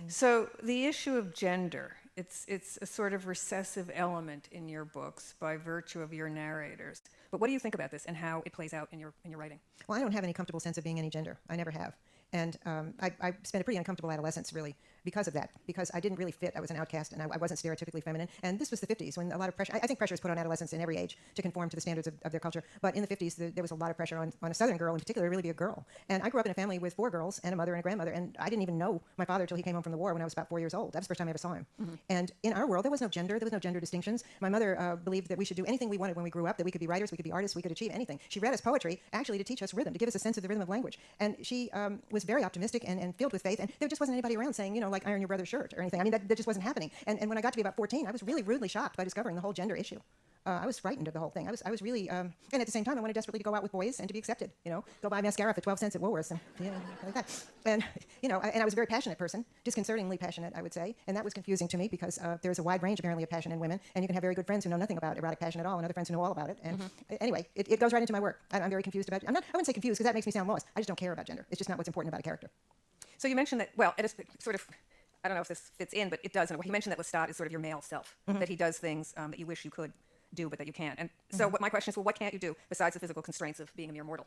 So the issue of gender, it's a sort of recessive element in your books by virtue of your narrators. But what do you think about this and how it plays out in your writing? Well, I don't have any comfortable sense of being any gender. I never have. And I spent a pretty uncomfortable adolescence, really, because of that, because I didn't really fit. I was an outcast, and I wasn't stereotypically feminine. And this was the 50s, when a lot of pressure, I think pressure is put on adolescents in every age to conform to the standards of their culture. But in the 50s, there was a lot of pressure on a Southern girl in particular to really be a girl. And I grew up in a family with 4 girls and a mother and a grandmother, and I didn't even know my father till he came home from the war when I was about 4 years old. That was the first time I ever saw him. And in our world, there was no gender. There was no gender distinctions. My mother believed that we should do anything we wanted when we grew up, that we could be writers, we could be artists, we could achieve anything. She read us poetry, actually, to teach us rhythm, to give us a sense of the rhythm of language. And she was very optimistic and filled with faith, and there just wasn't anybody around saying, like, iron your brother's shirt or anything. I mean, that just wasn't happening. And when I got to be about 14, I was really rudely shocked by discovering the whole gender issue. I was frightened of the whole thing. I was really, and at the same time, I wanted desperately to go out with boys and to be accepted. Go buy mascara for 12 cents at Woolworths, and like that. And and I was a very passionate person, disconcertingly passionate, I would say, and that was confusing to me because there's a wide range apparently of passion in women, and you can have very good friends who know nothing about erotic passion at all, and other friends who know all about it. And anyway, it goes right into my work. I'm very confused about it. I wouldn't say confused because that makes me sound lost. I just don't care about gender. It's just not what's important about a character. So you mentioned that, well, it is sort of, I don't know if this fits in, but it does in a way. You mentioned that Lestat is sort of your male self, that he does things that you wish you could do, but that you can't. And so my question is, well, what can't you do besides the physical constraints of being a mere mortal?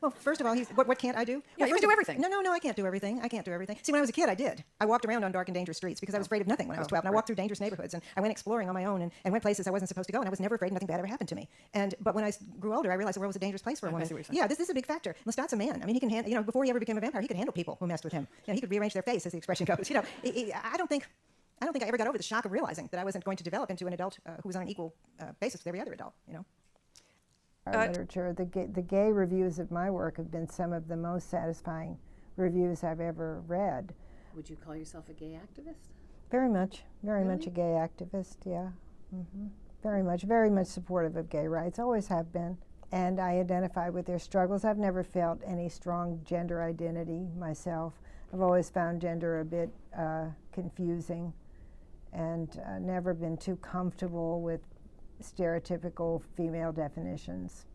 Well, first of all, what can't I do? Yeah, Well, you can do everything. No, I can't do everything. I can't do everything. See, when I was a kid, I did. I walked around on dark and dangerous streets because I was afraid of nothing when I was 12. And I walked through dangerous neighborhoods, and I went exploring on my own and went places I wasn't supposed to go, and I was never afraid nothing bad ever happened to me. But when I grew older, I realized the world was a dangerous place for a woman. Yeah, this is a big factor. Lestat's a man. I mean, he can handle, before he ever became a vampire, he could handle people who messed with him. He could rearrange their face, as the expression goes. I don't think I ever got over the shock of realizing that I wasn't going to develop into an adult who was on an equal basis with every other adult. Our literature, the gay reviews of my work have been some of the most satisfying reviews I've ever read. Would you call yourself a gay activist? Very much a gay activist, yeah. Very much supportive of gay rights, always have been. And I identify with their struggles. I've never felt any strong gender identity myself. I've always found gender a bit confusing and never been too comfortable with stereotypical female definitions.